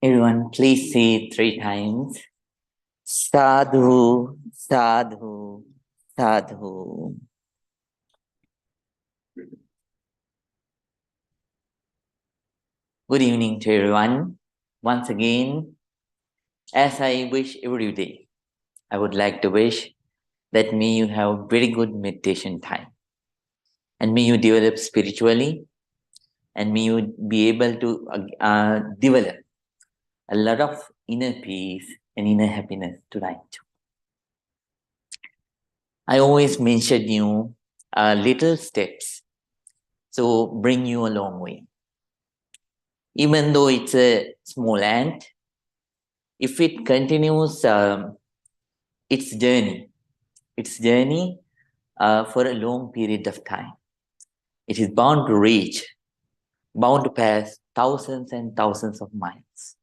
Everyone, please say 3 times. Sadhu, sadhu, sadhu. Good evening to everyone. Once again, as I wish every day, I would like to wish that may you have very good meditation time. And may you develop spiritually, and may you be able to develop a lot of inner peace and inner happiness tonight. I always mention you little steps, so bring you a long way. Even though it's a small ant, if it continues its journey for a long period of time, it is bound to pass thousands and thousands of miles.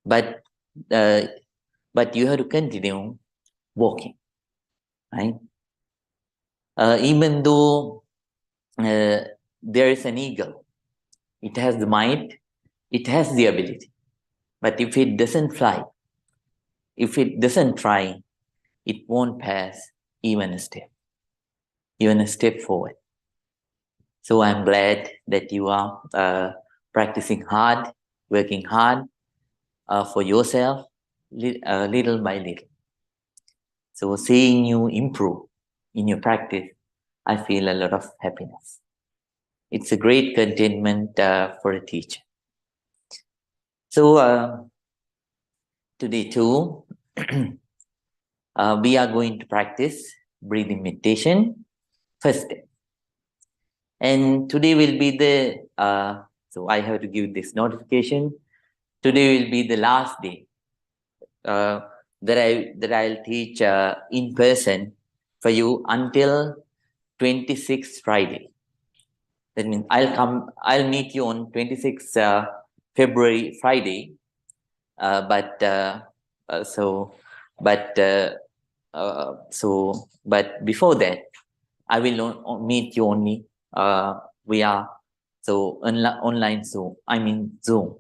But you have to continue walking, right? Even though there is an eagle, it has the might, it has the ability. But if it doesn't fly, if it doesn't try, it won't pass even a step forward. So I'm glad that you are practicing hard, working hard for yourself, little by little. So seeing you improve in your practice, I feel a lot of happiness. It's a great contentment for a teacher. So today too, we are going to practice breathing meditation first step. And today will be so I have to give this notification. Today will be the last day that I'll teach in person for you until 26th Friday. That means I'll meet you on 26th February Friday. But before that, I will meet you only via online Zoom. I mean Zoom.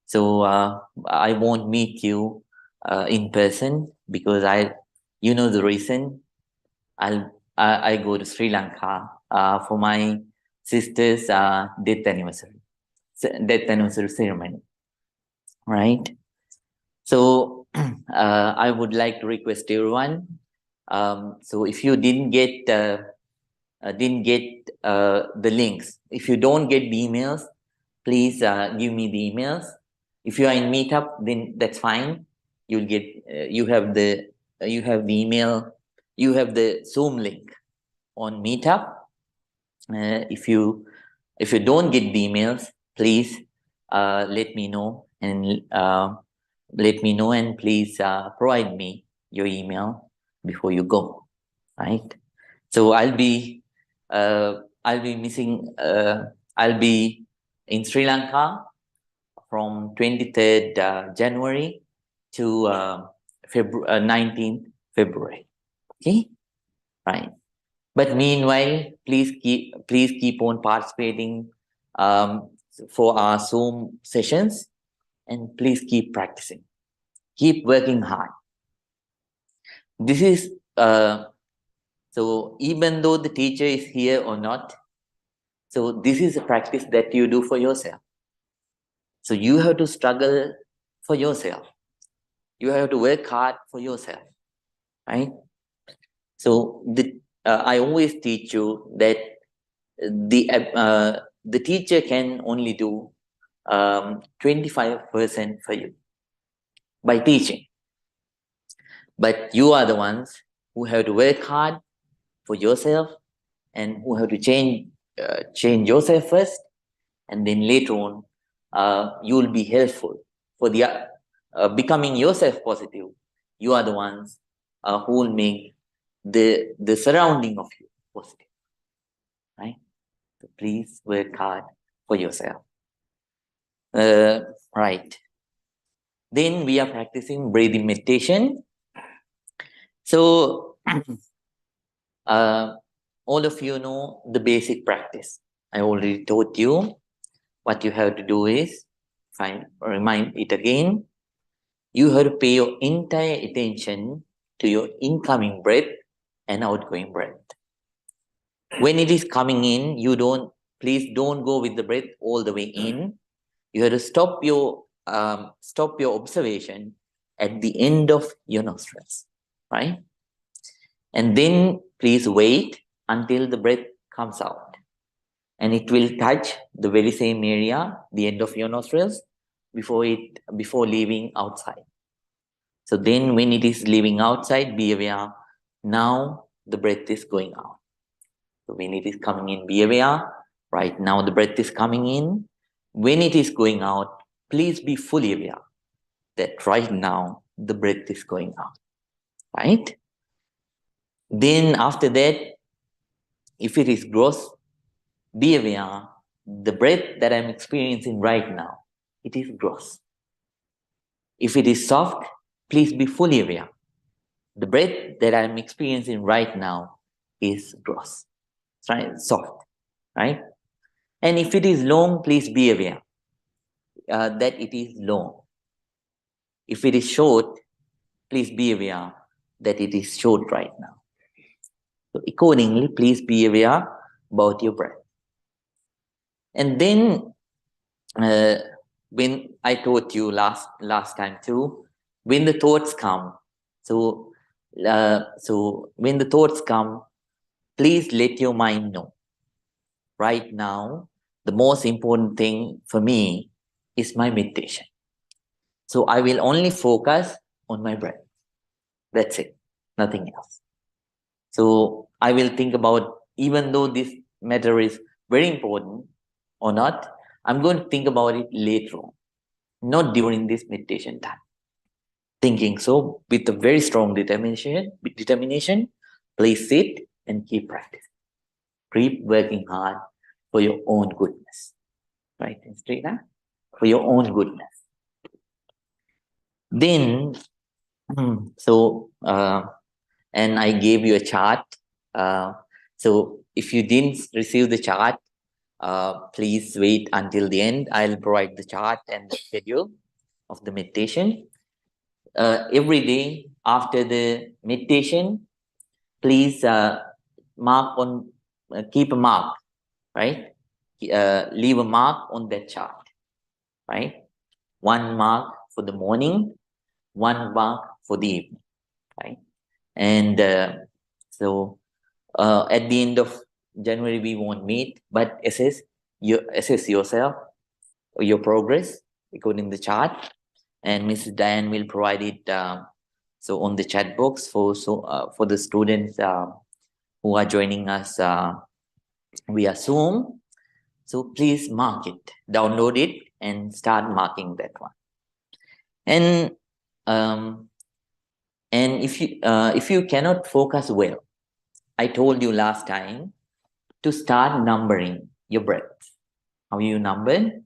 So I won't meet you in person because you know the reason. I go to Sri Lanka for my sister's death anniversary ceremony, right? So I would like to request everyone. So if you didn't get the links, if you don't get the emails, please give me the emails. If you are in Meetup, then that's fine. You'll get you have the email, you have the Zoom link on Meetup. If you don't get the emails, please let me know and please provide me your email before you go, right? So I'll be in Sri Lanka from 23rd January to 19th February. Okay, right. But meanwhile, please keep on participating for our Zoom sessions, and please keep practicing. Keep working hard. This is so even though the teacher is here or not, so this is a practice that you do for yourself. So you have to struggle for yourself. You have to work hard for yourself, right? So I always teach you that the teacher can only do 25% for you by teaching. But you are the ones who have to work hard for yourself and who have to change yourself first, and then later on you will be helpful for the becoming yourself positive. You are the ones who will make the surrounding of you positive, right? So please work hard for yourself. Right. Then we are practicing breathing meditation. So all of you know the basic practice. I already told you what you have to do is if I remind it again, you have to pay your entire attention to your incoming breath and outgoing breath. When it is coming in, please don't go with the breath all the way in. You have to stop your observation at the end of your nostrils, right? And then please wait until the breath comes out. And it will touch the very same area, the end of your nostrils, before leaving outside. So then when it is leaving outside, be aware, now the breath is going out. So when it is coming in, be aware, right now the breath is coming in. When it is going out, please be fully aware that right now the breath is going out, right? Then after that, if it is gross, be aware, the breath that I'm experiencing right now, it is gross. If it is soft, please be fully aware. The breath that I'm experiencing right now is gross, right? Soft, right? And if it is long, please be aware that it is long. If it is short, please be aware that it is short right now. So accordingly, please be aware about your breath. And then when I taught you last time too, when the thoughts come, so when the thoughts come, please let your mind know. Right now, the most important thing for me is my meditation. So I will only focus on my breath. That's it, nothing else. So I will think about, even though this matter is very important or not, I'm going to think about it later on, not during this meditation time. Thinking so with a very strong determination, please sit and keep practicing. Keep working hard for your own goodness. Right, Strita? For your own goodness. Then, and I gave you a chart. So if you didn't receive the chart, please wait until the end. I'll provide the chart and the schedule of the meditation. Every day after the meditation, please keep a mark, right? Leave a mark on that chart, right? One mark for the morning, one mark for the evening, right? And so at the end of January, we won't meet, but assess yourself, your progress according to the chart, and Mrs. Diane will provide it so on the chat box for the students who are joining us via Zoom. So please mark it, download it, and start marking that one. And if you cannot focus well, I told you last time to start numbering your breaths. How you number?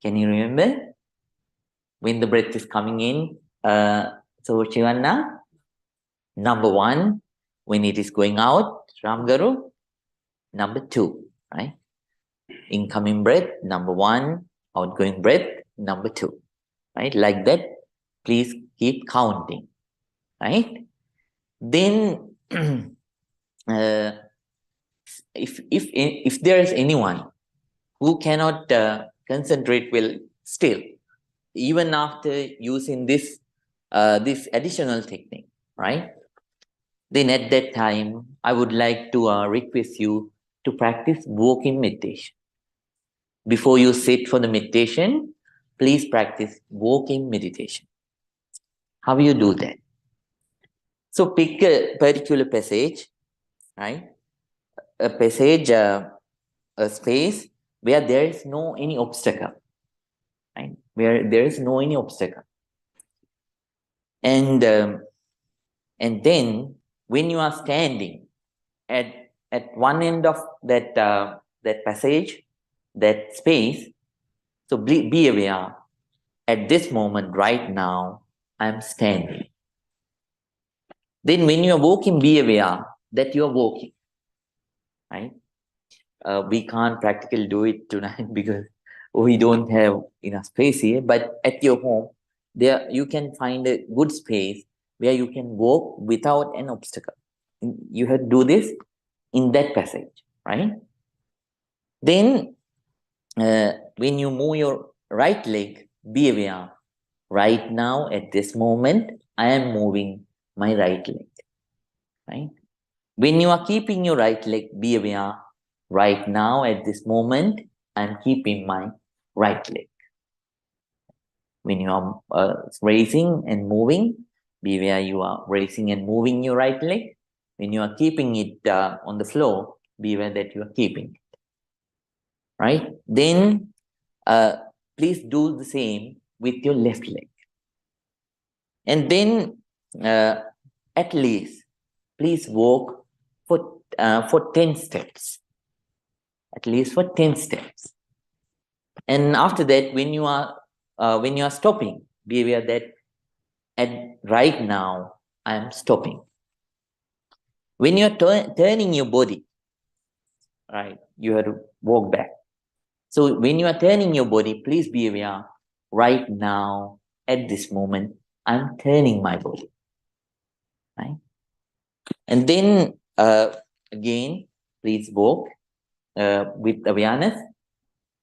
Can you remember? When the breath is coming in, so Chivanna, number 1. When it is going out, Ramgaru, number 2, right? Incoming breath, number 1. Outgoing breath, number 2, right? Like that, please keep counting, right? Then, if there is anyone who cannot concentrate well still, even after using this additional technique, right? Then at that time, I would like to request you to practice walking meditation. Before you sit for the meditation, please practice walking meditation. How you do that? So pick a particular passage, right? A passage, a space where there is no any obstacle, right? Where there is no any obstacle. And then when you are standing at one end of that passage, that space, so be aware, at this moment right now, I'm standing. Then when you are walking, be aware that you are walking, right? We can't practically do it tonight because we don't have enough space here, but at your home, there you can find a good space where you can walk without an obstacle. You have to do this in that passage, right? Then, when you move your right leg, be aware. Right now, at this moment, I am moving my right leg, right? When you are keeping your right leg, be aware. Right now, at this moment, I am keeping my right leg. When you are raising and moving, be aware you are raising and moving your right leg. When you are keeping it on the floor, be aware that you are keeping it, right? Then please do the same with your left leg. And then at least please walk for 10 steps. At least for 10 steps. And after that, when you are stopping, be aware that right now I am stopping. When you're turning your body, right, you have to walk back. So when you are turning your body, please be aware, right now, at this moment, I'm turning my body, right? And then again, please walk with awareness,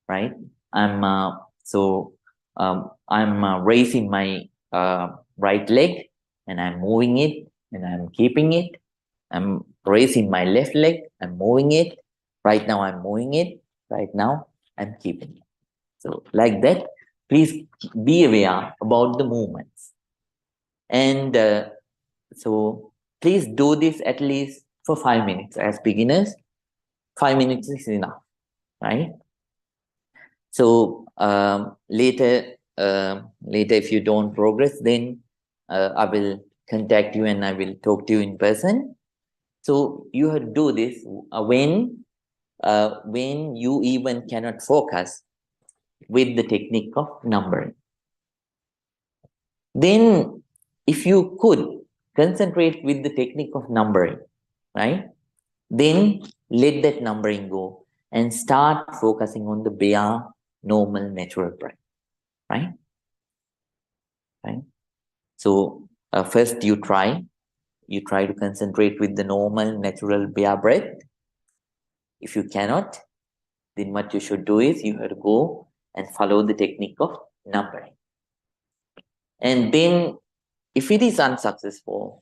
right? I'm raising my right leg and I'm moving it and I'm keeping it. I'm raising my left leg, I'm moving it. Right now I'm moving it. Right now I'm keeping it. So like that, please be aware about the movements. And so please do this at least for 5 minutes. As beginners, 5 minutes is enough, right? So later if you don't progress, then I will contact you and I will talk to you in person. So you have to do this when you even cannot focus with the technique of numbering. Then if you could concentrate with the technique of numbering, right? Then let that numbering go and start focusing on the bare, normal, natural breath, right? Right? So first you try to concentrate with the normal, natural, bare breath. If you cannot, then what you should do is you have to go and follow the technique of numbering. And then if it is unsuccessful,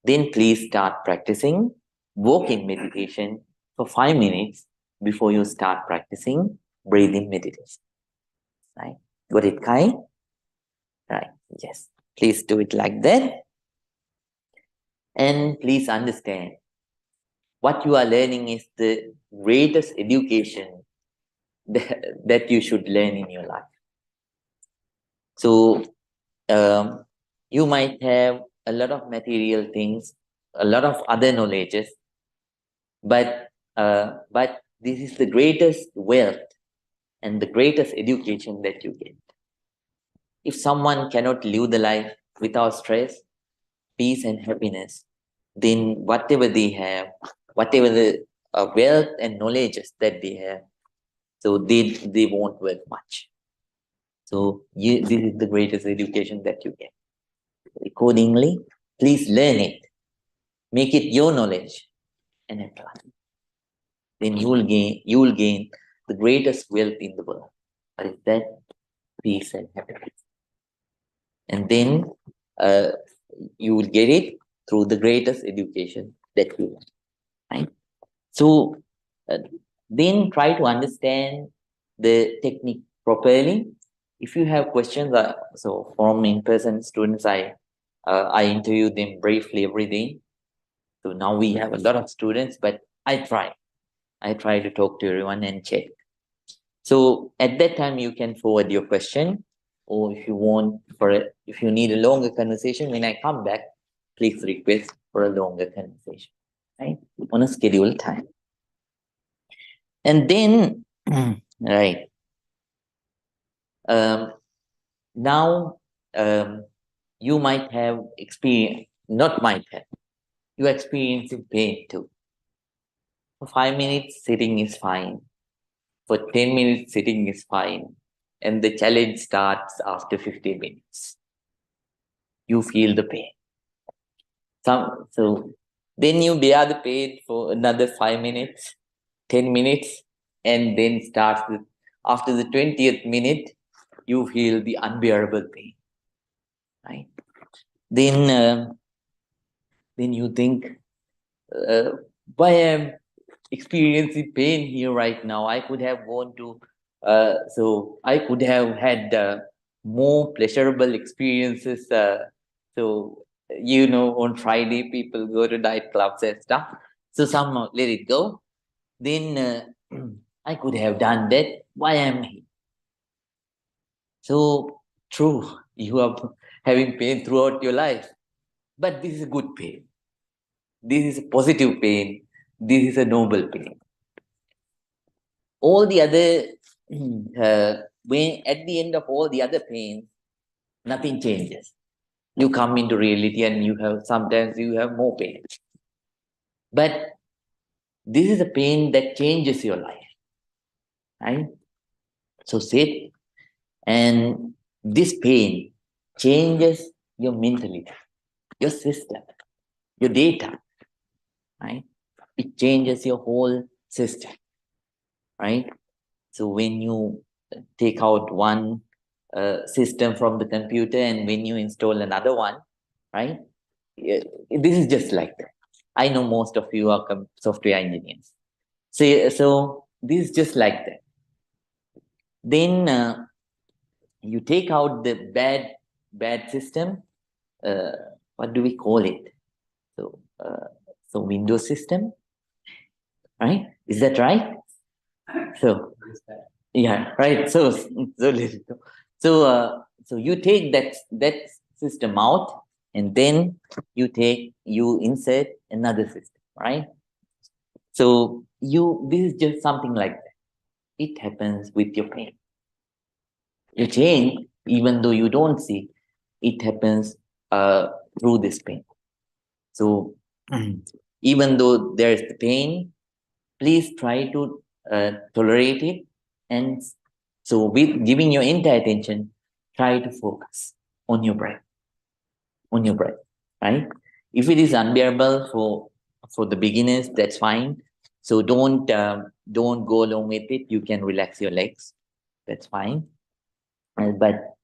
then please start practicing walking meditation for 5 minutes before you start practicing breathing meditation. Right? Got it, Kai? Right, yes. Please do it like that. And please understand, what you are learning is the greatest education that you should learn in your life. So you might have a lot of material things, a lot of other knowledges, but this is the greatest wealth and the greatest education that you get. If someone cannot live the life without stress, peace, and happiness, then whatever they have, whatever the wealth and knowledges that they have, so they won't worth much. So this is the greatest education that you get. Accordingly, please learn it, make it your knowledge, and apply. Then you will gain the greatest wealth in the world. What is that? Peace and happiness. And then you will get it through the greatest education that you want. Right? So then try to understand the technique properly. If you have questions, so from in-person students, I interview them briefly every day. So now we have a lot of students, but I try to talk to everyone and check. So at that time, you can forward your question, or if you need a longer conversation, when I come back, please request for a longer conversation, right? On a scheduled time. And then, right. Now, you might have you're experiencing pain too. For 5 minutes, sitting is fine. For 10 minutes, sitting is fine. and the challenge starts after 15 minutes. You feel the pain. So then you bear the pain for another 5 minutes, 10 minutes, and then after the 20th minute, you feel the unbearable pain. Right? Then you think, why am experiencing pain here right now? I could have gone to, so I could have had more pleasurable experiences. So, on Friday, people go to nightclubs and stuff. So somehow let it go. Then I could have done that. Why am I? So true, you are having pain throughout your life, but this is a good pain. This is a positive pain. This is a noble pain. All the other, when at the end of all the other pains, nothing changes. You come into reality and sometimes you have more pain. But this is a pain that changes your life. Right? So sit, and this pain changes your mentality, your system, your data. Right? It changes your whole system. Right? So when you take out one system from the computer and when you install another one, right? This is just like that. I know most of you are software engineers. So this is just like that. Then you take out the bad system. What do we call it? So Windows system, right? Is that right? So yeah, right. So you take that system out, and then you insert another system, right? So this is just something like that. It happens with your pain. You change, even though you don't see, it happens through this pain. So even though there is the pain, please try to tolerate it. And so with giving your entire attention, try to focus on your breath, right? If it is unbearable for the beginners, that's fine. So don't go along with it. You can relax your legs. That's fine. But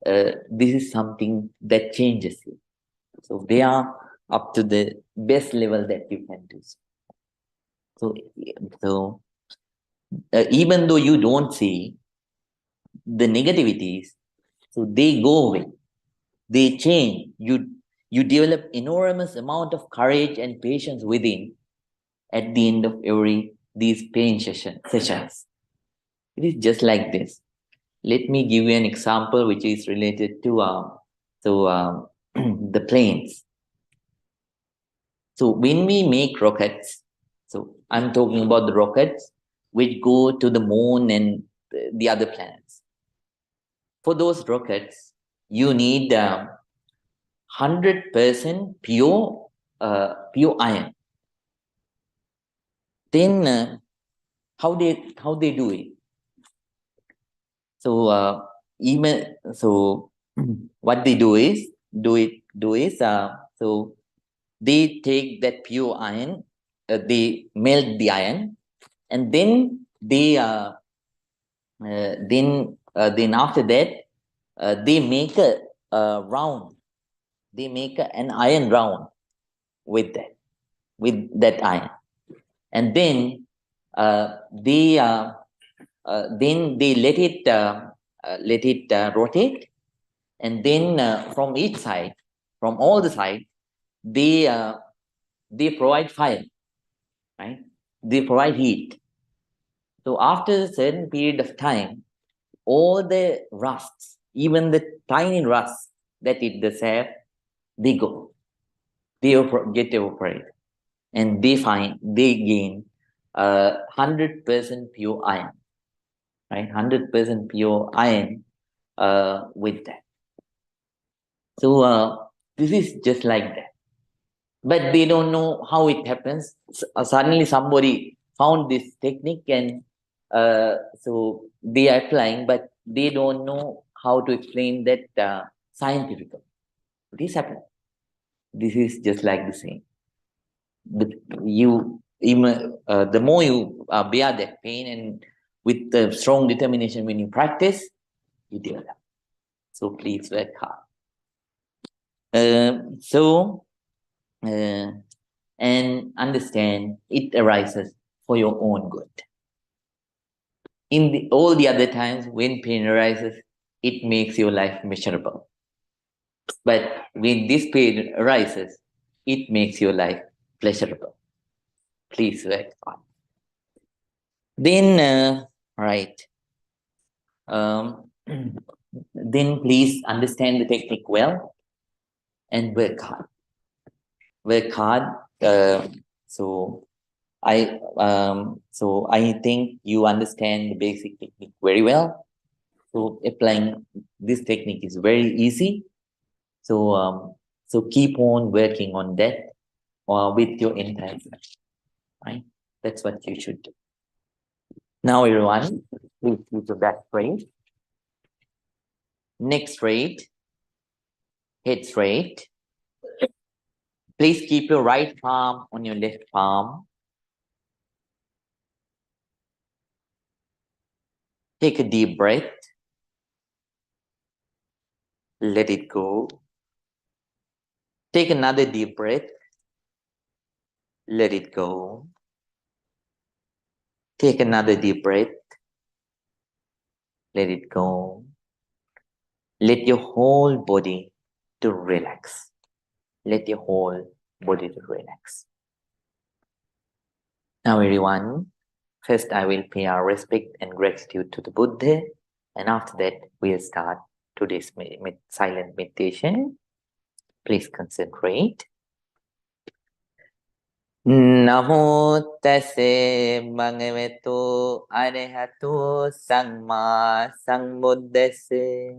this is something that changes you. So they are up to the best level that you can do. So even though you don't see the negativities, so they go away, they change. You develop enormous amount of courage and patience within at the end of these pain sessions. It is just like this. Let me give you an example which is related to the planes. So when we make rockets, so I'm talking about the rockets which go to the moon and the other planets. For those rockets, you need 100% pure iron. Then how they do it? So what they do is so they take that pure iron, they melt the iron, and then then after that they make a round. They make an iron round with that iron, and then they let it rotate, and then from each side, from all the sides, they provide fire, right? They provide heat. So after a certain period of time, all the rusts, even the tiny rusts that it does have, they go. They get evaporated, and they gain 100% pure iron, right? 100% pure iron with that. So this is just like that. But they don't know how it happens. Suddenly somebody found this technique, and so they are applying, but they don't know how to explain that scientifically. This happens. This is just like the same. But the more you bear that pain, and with the strong determination when you practice, you develop. So please work hard. And understand it arises for your own good. In all the other times when pain arises, it makes your life miserable. But when this pain arises, it makes your life pleasurable. Please work hard. Then, right. Then please understand the technique well and work hard. Work hard. So I think you understand the basic technique very well. So applying this technique is very easy. So keep on working on that with your entire life. Right? That's what you should do. Now, everyone, please keep your back straight. Neck straight. Head straight. Please keep your right palm on your left palm. Take a deep breath. Let it go. Take another deep breath. Let it go. Take another deep breath. Let it go. Let your whole body to relax. Let your whole body to relax. Now, everyone, first I will pay our respect and gratitude to the Buddha, and after that we'll start today's silent meditation. Please concentrate. Namo tase bhagavato arahato samma sambuddhassa.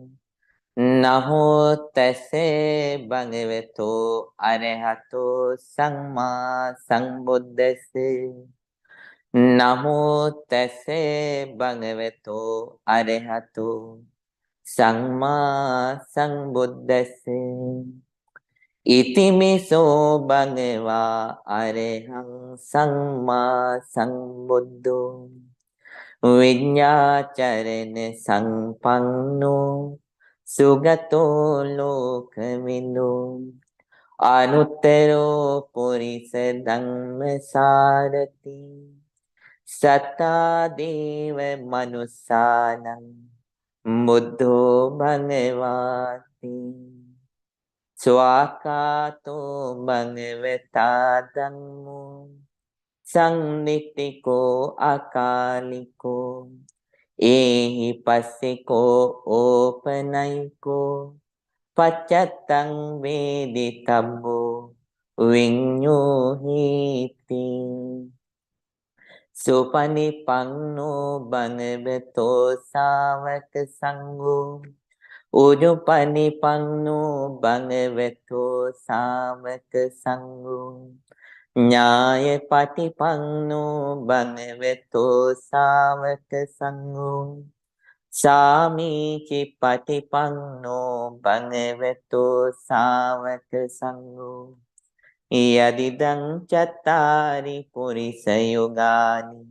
Namo tase bhagavato arahato samma sambuddhassa. Namo tase bhagavato arahato samma sambuddhassa. Itimiso bhagava arahang samma sambuddho viññācarana sampanno sugato lokamindo anuttaro purisa dhamma sarati satta deva manussanam buddho bhagavati Swakato bhagavata dhammo sannitiko akaliko ehi passiko opanayiko paccatang veditabbo viññohiti supanipanno bhagavato savaka sangho Ujupannipanno bhagavato savaka sangho Nyaya patipanno bhagavato savaka sangho Samici patipanno bhagavato savaka sangho Yadidang chattari purisa yogani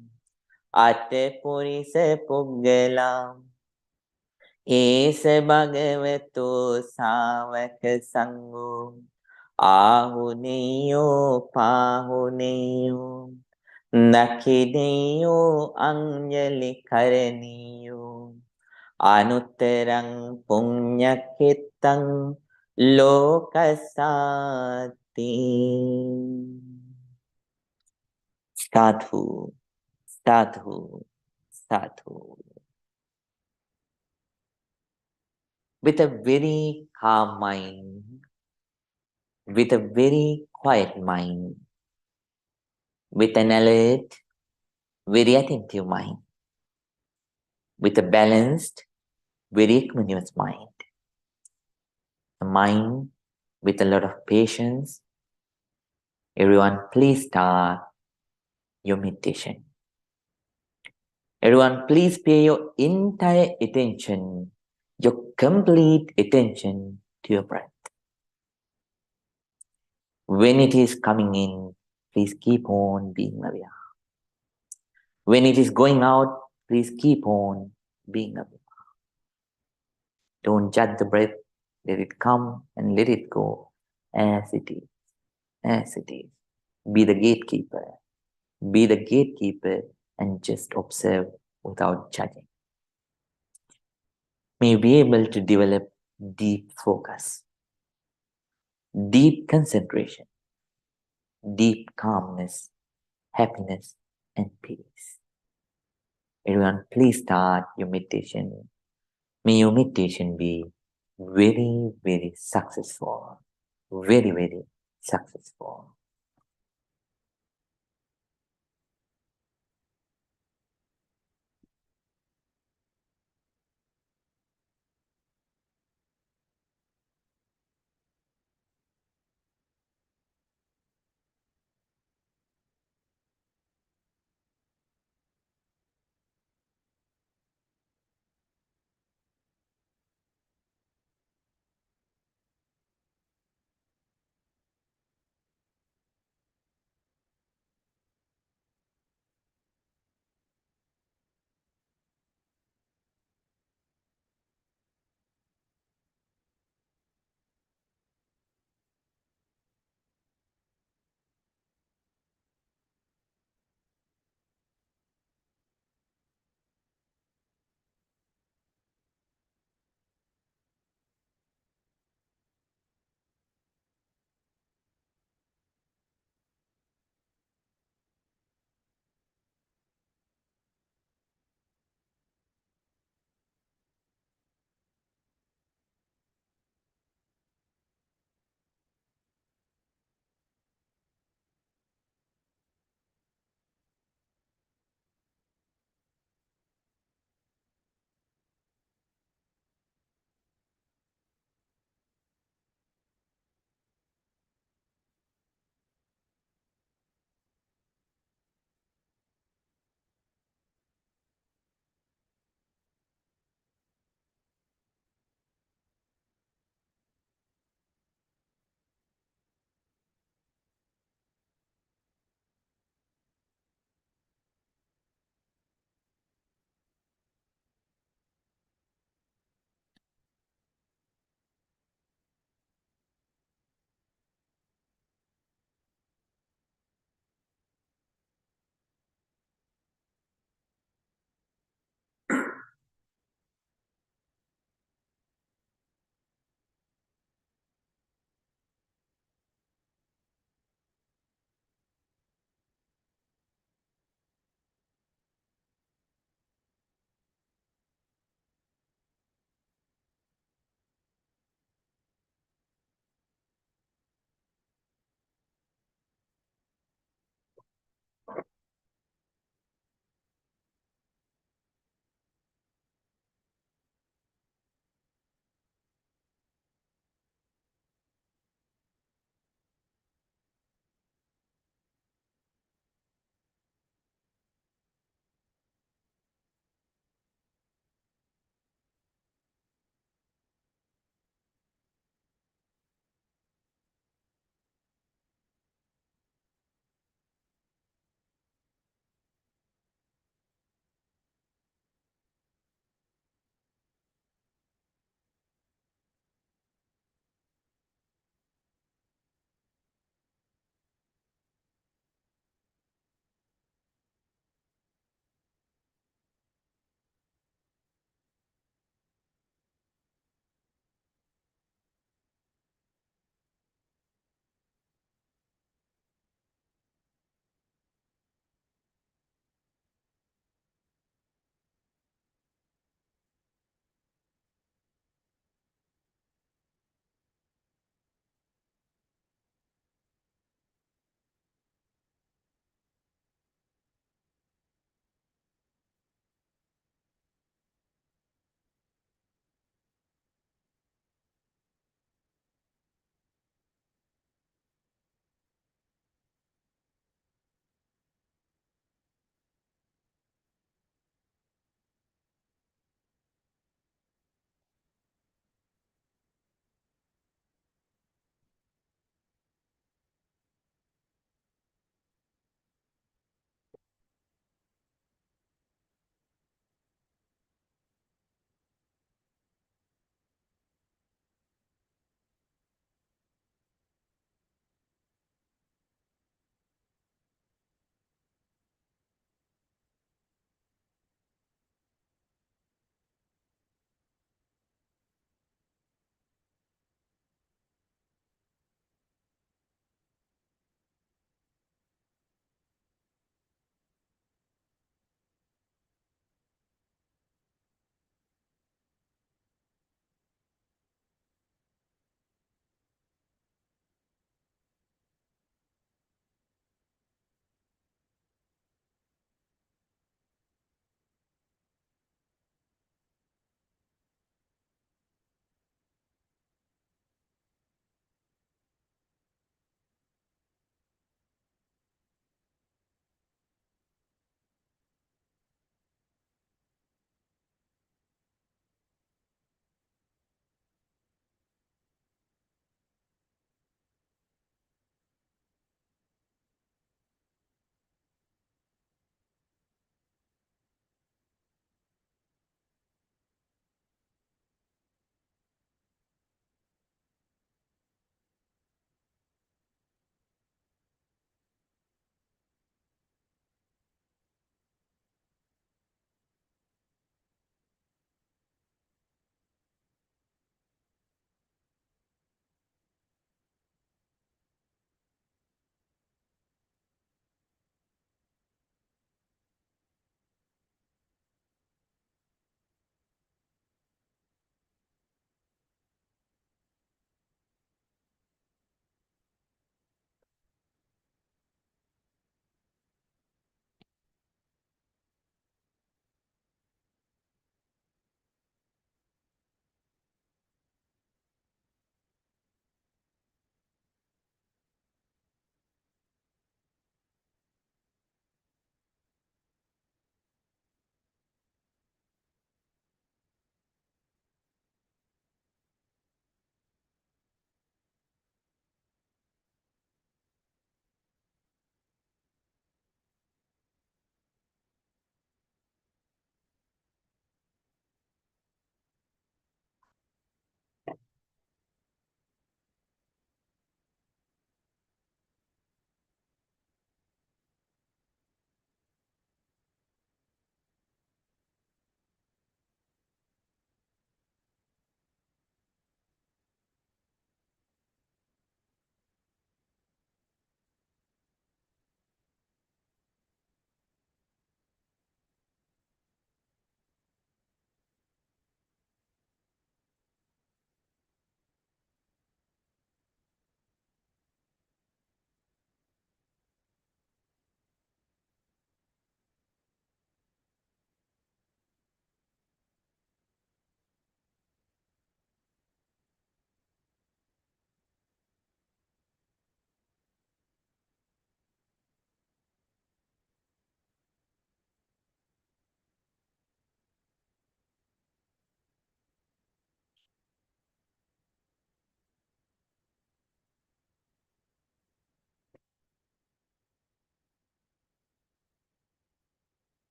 Ate purisa puggalam Esa bhagavato savaka sangho Ahuneyo pahuneyo Nakhineyo anjali karaniyo Anuttarang punyakittang lokasati. Sadhu, sadhu, sadhu. With a very calm mind, with a very quiet mind, with an alert, very attentive mind, with a balanced, very equanimous mind, a mind with a lot of patience. Everyone, please start your meditation. Everyone, please pay your entire attention, your complete attention to your breath. When it is coming in, please keep on being aware. When it is going out, please keep on being aware. Don't judge the breath. Let it come and let it go as it is. As it is. Be the gatekeeper. Be the gatekeeper and just observe without judging. May you be able to develop deep focus, deep concentration, deep calmness, happiness, and peace. Everyone, please start your meditation. May your meditation be very, very successful. Very, very successful.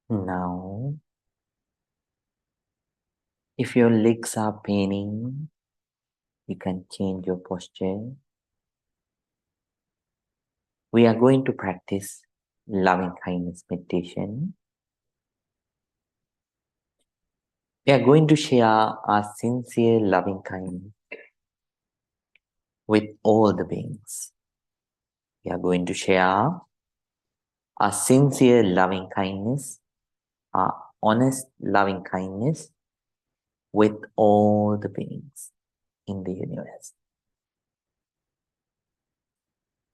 Now, if your legs are paining, you can change your posture. We are going to practice loving kindness meditation. We are going to share our sincere loving kindness with all the beings. We are going to share our sincere loving kindness, our honest loving kindness with all the beings in the universe.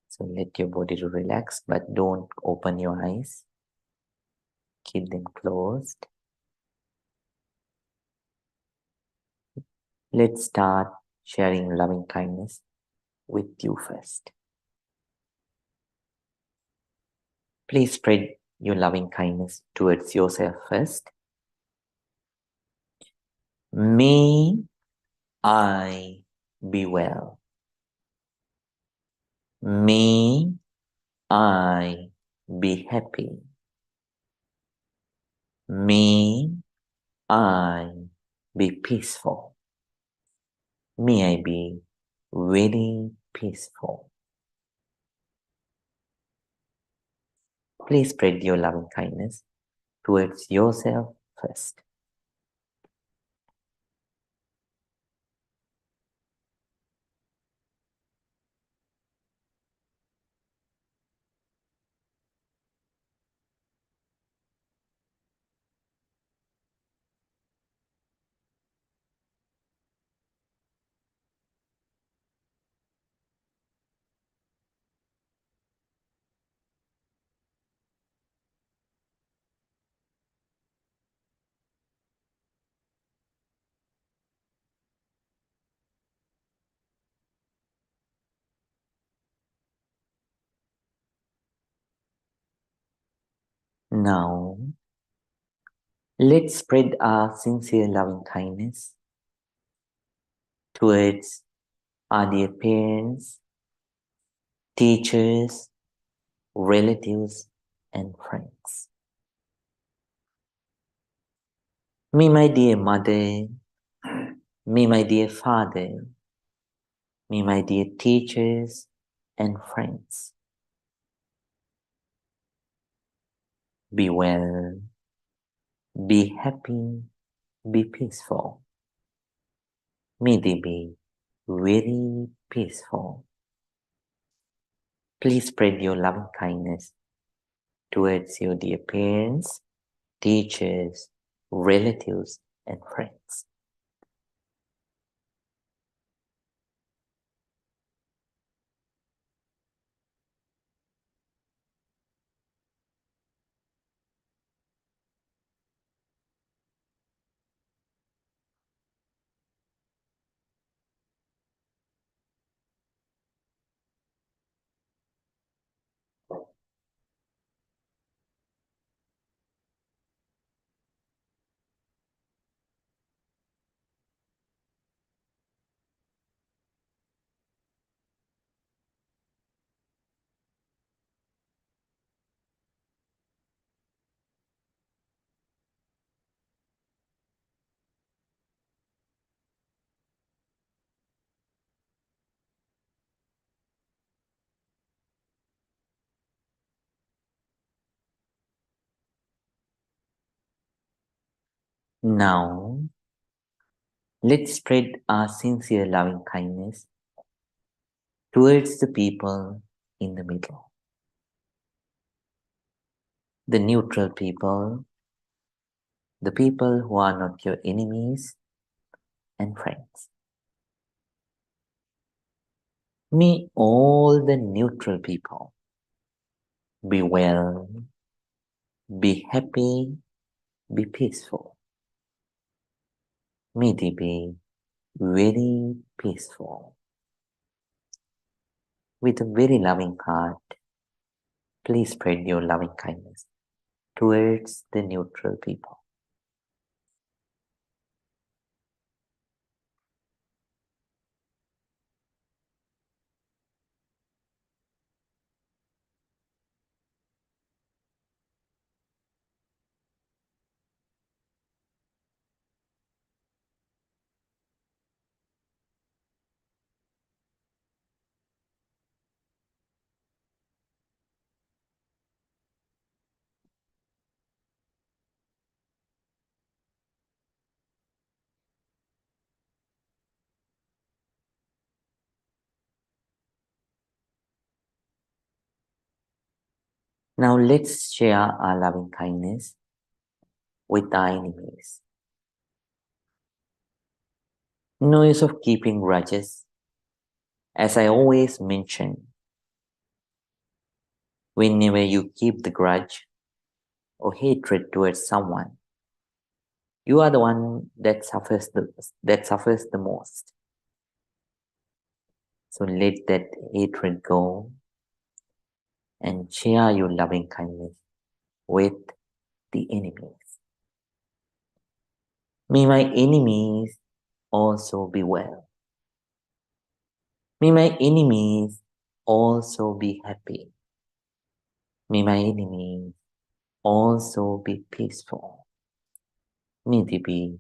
So let your body to relax, but don't open your eyes. Keep them closed. Let's start sharing loving kindness with you first. Please spread your loving kindness towards yourself first. May I be well. May I be happy. May I be peaceful. May I be very peaceful. Please spread your loving kindness towards yourself first. Now, let's spread our sincere loving kindness towards our dear parents, teachers, relatives, and friends. May my dear mother, may my dear father, may my dear teachers and friends be well, be happy, be peaceful. May they be very peaceful. Please spread your loving kindness towards your dear parents, teachers, relatives, and friends. Now, let's spread our sincere loving kindness towards the people in the middle. The neutral people, the people who are not your enemies and friends. May all the neutral people be well, be happy, be peaceful. May they be very peaceful. With a very loving heart, please spread your loving kindness towards the neutral people. Now let's share our loving kindness with our enemies. No use of keeping grudges. As I always mention, whenever you keep the grudge or hatred towards someone, you are the one that suffers the most. So let that hatred go and share your loving kindness with the enemies. May my enemies also be well. May my enemies also be happy. May my enemies also be peaceful. May they be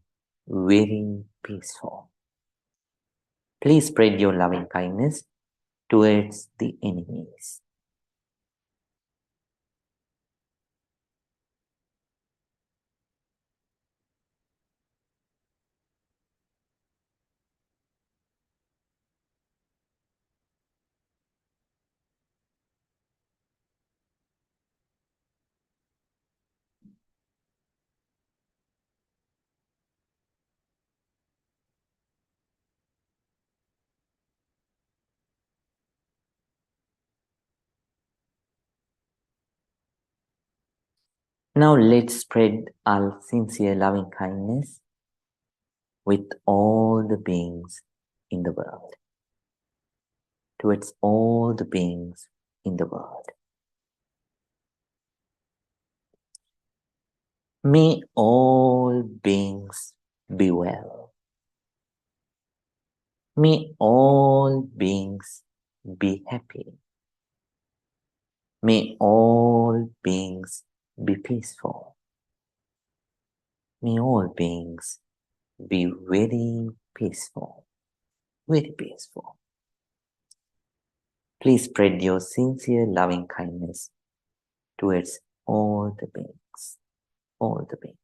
very peaceful. Please spread your loving kindness towards the enemies. Now let's spread our sincere loving kindness with all the beings in the world. Towards all the beings in the world. May all beings be well. May all beings be happy. May all beings be peaceful. May all beings be very peaceful. Very peaceful. Please spread your sincere loving kindness towards all the beings. All the beings.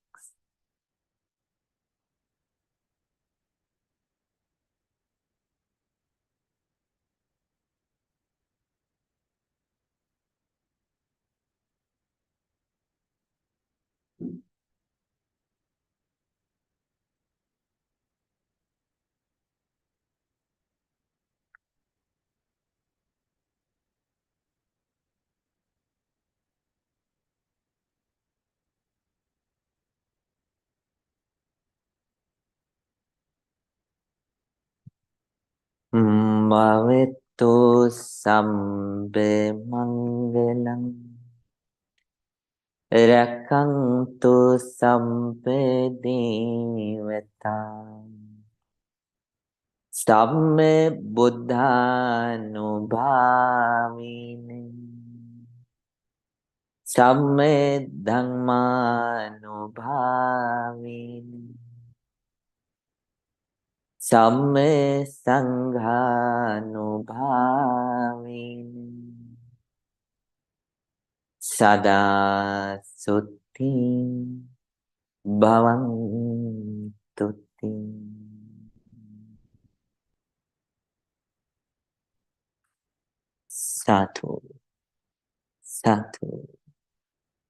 Bhavetu sabbe mangalam rakantu sabbe devatam sabbe buddhanubhavine sabbe dhammanubhavine sabbe sanghanubhavine sada sutti bhavantuti. Sadhu, sadhu,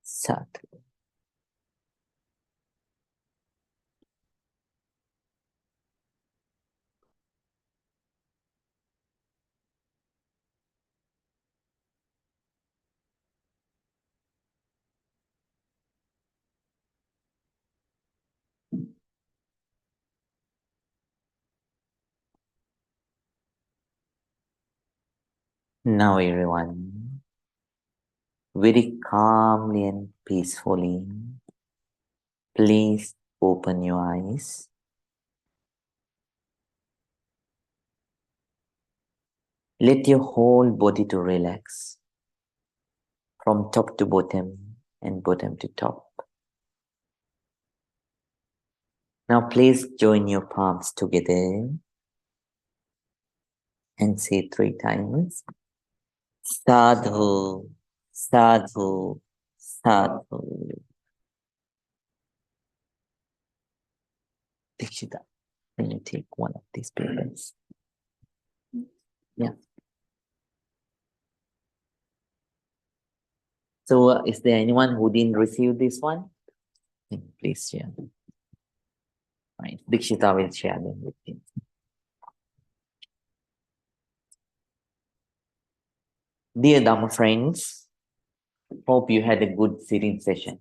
sadhu. Now everyone, very calmly and peacefully, please open your eyes. Let your whole body to relax from top to bottom and bottom to top. Now please join your palms together and say 3 times. Sadhu, sadhu, sadhu. Dikshita, can you take one of these papers? Yeah. So is there anyone who didn't receive this one? Please share. Right. Dikshita will share them with you. Dear Dhamma friends, hope you had a good sitting session.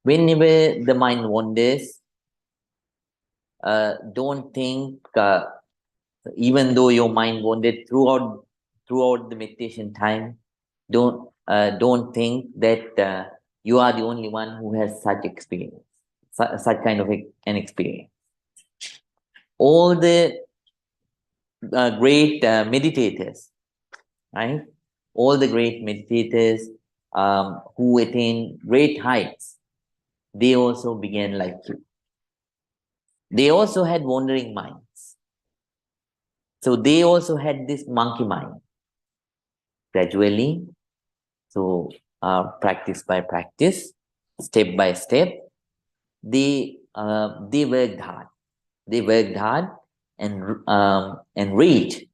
Whenever the mind wanders, don't think, even though your mind wandered throughout the meditation time, don't think that you are the only one who has such experience, such kind of an experience. All the great meditators, right? All the great meditators who attain great heights, they also began like you. They also had wandering minds. So they also had this monkey mind. Gradually, so practice by practice, step by step, they worked hard. They worked hard and reached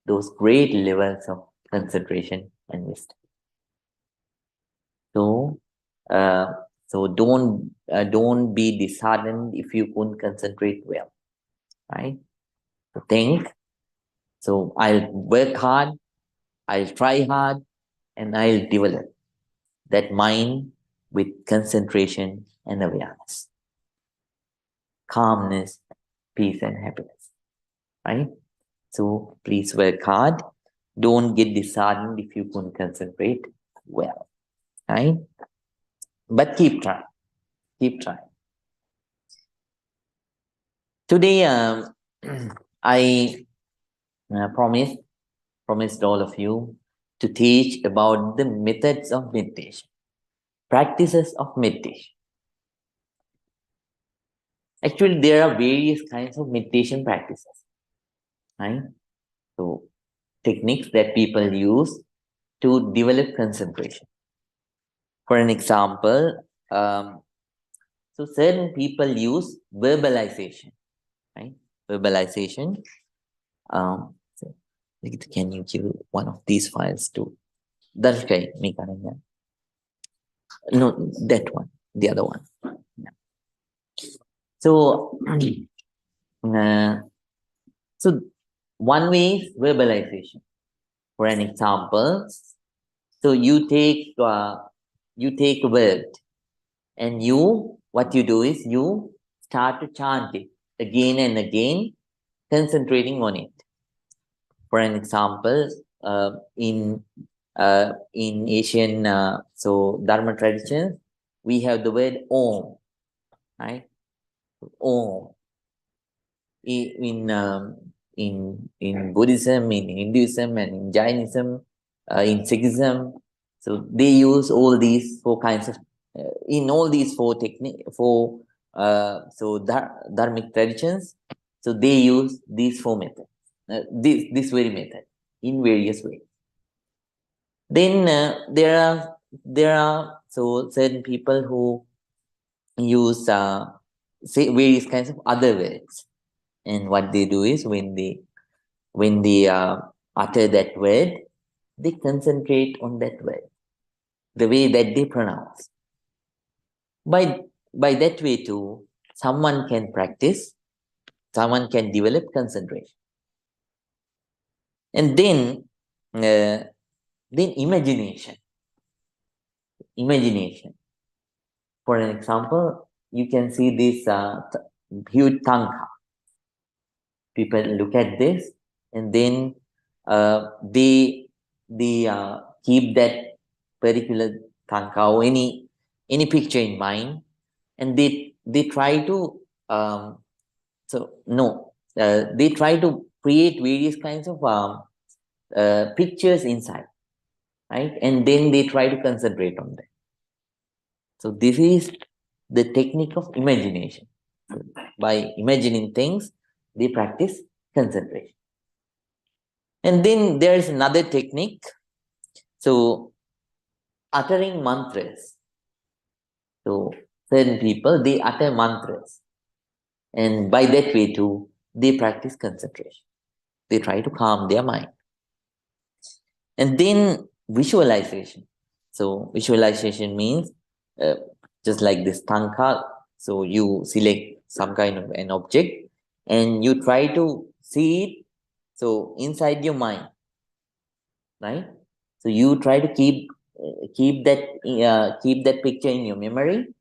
those great levels of concentration and wisdom. So don't be disheartened if you couldn't concentrate well, right? So think. So I'll work hard, I'll try hard, and I'll develop that mind with concentration and awareness, calmness, peace, and happiness, right? So please work hard. Don't get disheartened if you couldn't concentrate well, right? But keep trying. Keep trying. Today, I promised all of you to teach about the methods of meditation, practices of meditation. Actually, there are various kinds of meditation practices, right? So techniques that people use to develop concentration. For an example, so certain people use verbalization, right? Verbalization. So can you give one of these files to Darshkai? No, that one, the other one. Yeah. So, so one way is verbalization. For an example, so you take a word, and what you do is you start to chant it again and again, concentrating on it. For an example, in Asian so Dharma traditions, we have the word Om, right? Om. In Buddhism, in Hinduism, and in Jainism, in Sikhism, so they use all these four kinds of in all these four dharmic traditions. So they use these four methods, this very method in various ways. Then there are so certain people who use say various kinds of other words, and what they do is when they utter that word, they concentrate on that word, the way that they pronounce. By that way too, someone can practice, someone can develop concentration. And then imagination. For an example, you can see this huge tanka. People look at this, and then they keep that particular tanka or any picture in mind, and they try to they try to create various kinds of pictures inside, right? And then they try to concentrate on that. So this is the technique of imagination. So by imagining things, they practice concentration. And then there is another technique. So uttering mantras. So certain people, they utter mantras. And by that way too, they practice concentration. They try to calm their mind. And then visualization. So visualization means just like this tanka. So you select some kind of an object and you try to see it. So inside your mind, right? So you try to keep that picture in your memory,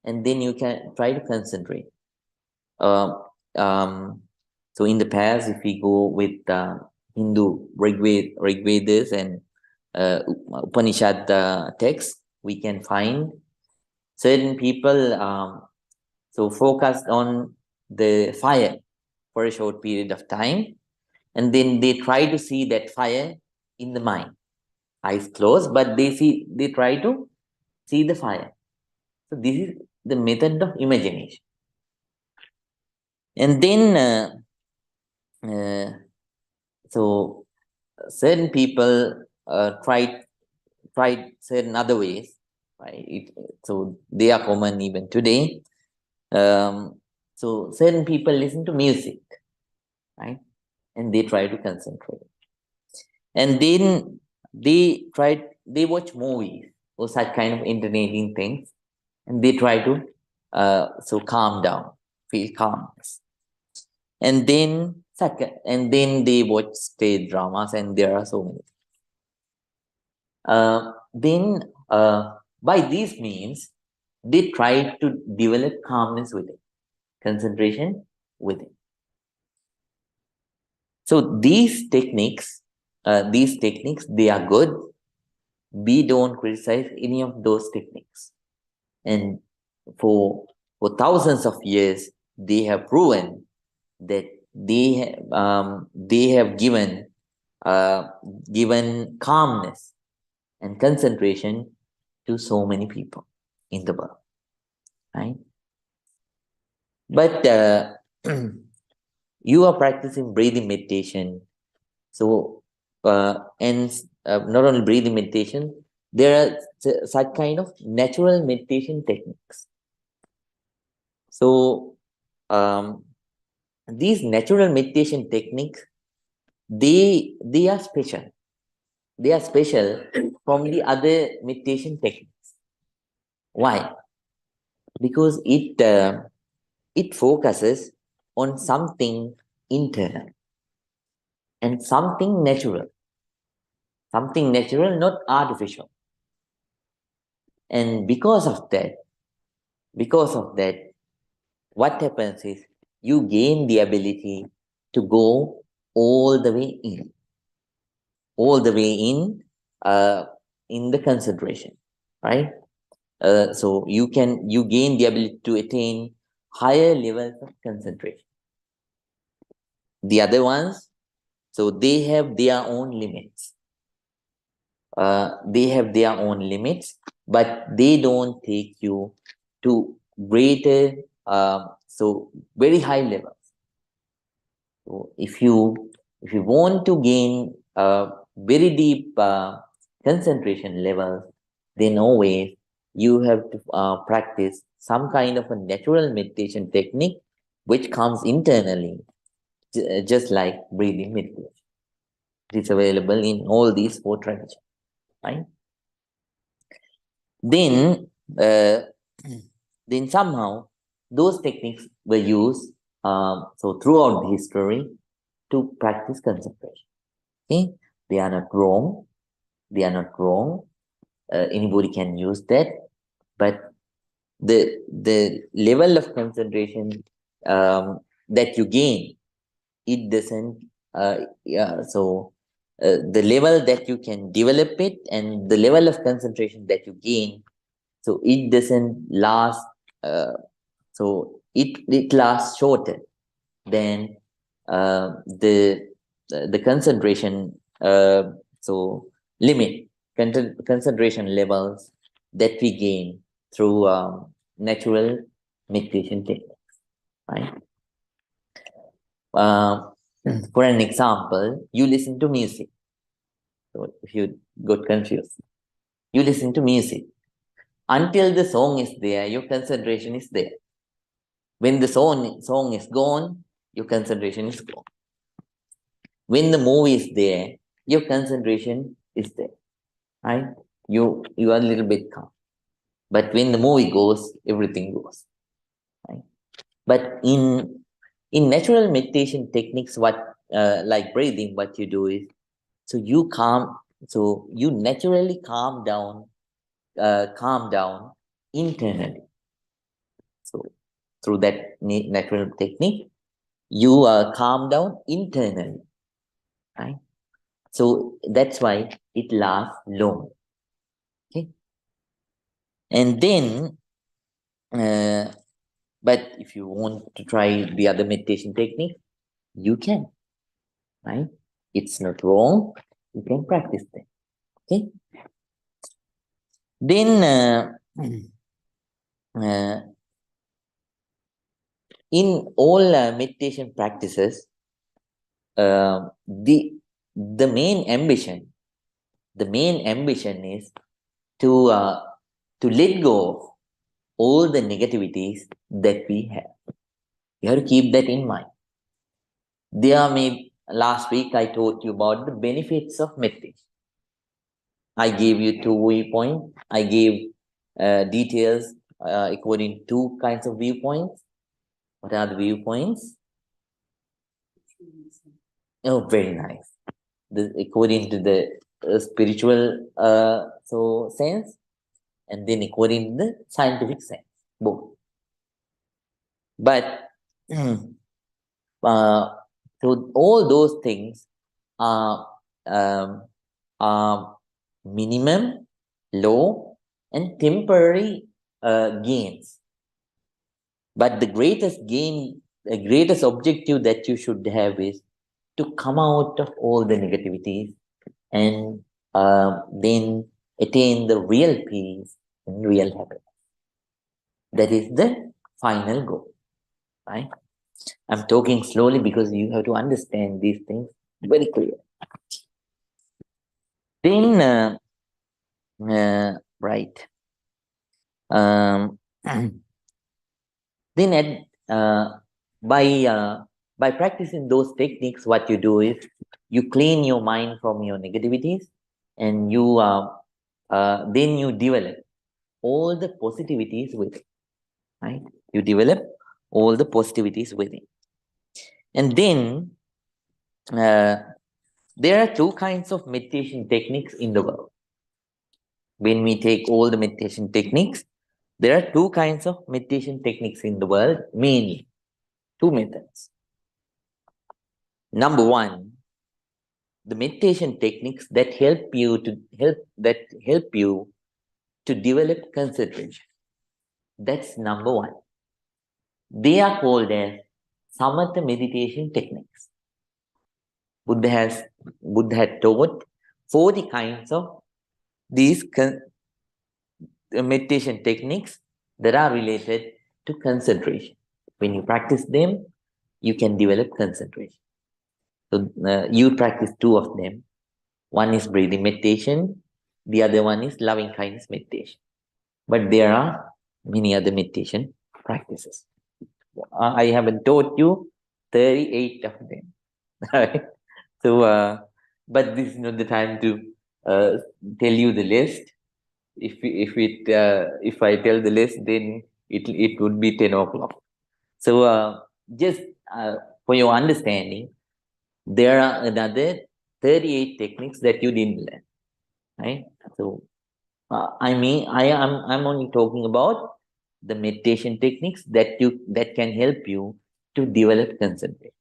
and then you can try to concentrate. Uh, um, so in the past, if we go with Hindu Rigvedas and Upanishad texts, we can find certain people so focused on the fire for a short period of time, and then they try to see that fire in the mind, eyes closed, but they try to see the fire. So this is the method of imagination. And then uh, so certain people tried certain other ways, right? So they are common even today. So certain people listen to music, right? And they try to concentrate. And then they watch movies or such kind of entertaining things, and they try to so calm down, feel calmness. And then they watch stage dramas, and there are so many. Then by these means, they try to develop calmness within, concentration within. So these techniques, they are good. We don't criticize any of those techniques. And for thousands of years, they have proven that they have given calmness and concentration to so many people in the world, right? But you are practicing breathing meditation, so and not only breathing meditation, there are such kind of natural meditation techniques. So these natural meditation techniques, they are special. They are special from the other meditation techniques. Why? Because it focuses on something internal and something natural, not artificial. And because of that, what happens is you gain the ability to go all the way in, all the way in the concentration, right? So you gain the ability to attain higher levels of concentration. The other ones, so they have their own limits. But they don't take you to greater, so very high levels. So if you want to gain very deep concentration levels, then always you have to practice some kind of a natural meditation technique which comes internally, just like breathing meditation. It is available in all these four traditions, right? Then, then somehow those techniques were used so throughout the history to practice concentration. Okay, they are not wrong. They are not wrong. Anybody can use that, but the level of concentration that you gain, it doesn't. The level that you can develop it and the level of concentration that you gain, so it doesn't last. So it lasts shorter than the concentration so limit concentration levels that we gain through natural meditation techniques, right? For an example, you listen to music. So if you got confused, you listen to music until the song is there, your concentration is there. When the song is gone, your concentration is gone. When the movie is there, your concentration is there, right? You are a little bit calm. But when the movie goes, everything goes, right? But in natural meditation techniques, what like breathing, what you do is, so you naturally calm down internally. So through that natural technique, you calm down internally, right? So that's why it lasts long. Okay, and then, but if you want to try the other meditation technique, you can, right? It's not wrong. You can practice them. Okay. Then, uh, in all meditation practices, the main ambition is to let go of all the negativities that we have. You have to keep that in mind. Last week I told you about the benefits of meditation. I gave you two viewpoints. I gave details according to two kinds of viewpoints. What are the viewpoints? Oh, very nice. According to the spiritual sense, and then according to the scientific sense, both. But so all those things are um, are minimum, low, and temporary gains. But the greatest objective that you should have is to come out of all the negativities and then attain the real peace and real happiness. That is the final goal, right? I'm talking slowly because you have to understand these things very clearly. Then, right. Um, then by practicing those techniques, what you do is you clean your mind from your negativities, and then you develop all the positivities within, right? You develop all the positivities within. And then there are two kinds of meditation techniques in the world. When we take all the meditation techniques, there are two kinds of meditation techniques in the world, mainly two methods. Number one, the meditation techniques that help you to develop concentration. That's number one. They are called as samatha meditation techniques. Buddha had taught 40 kinds of these meditation techniques that are related to concentration. When you practice them, you can develop concentration. So you practice two of them. One is breathing meditation. The other one is loving kindness meditation. But there are many other meditation practices. I haven't taught you 38 of them. Right? So, but this is not the time to tell you the list. If I tell the list, then it would be 10 o'clock. So just for your understanding, there are another 38 techniques that you didn't learn, right? So I'm only talking about the meditation techniques that can help you to develop concentration.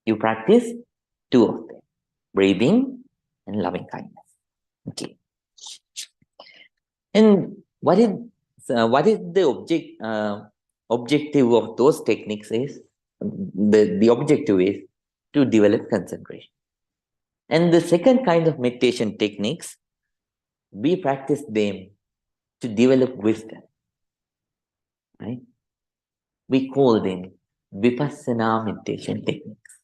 You practice two of them: breathing and loving kindness. Okay. And what is the objective of those techniques is the objective is to develop concentration. And the second kind of meditation techniques, we practice them to develop wisdom, right? We call them vipassana meditation techniques,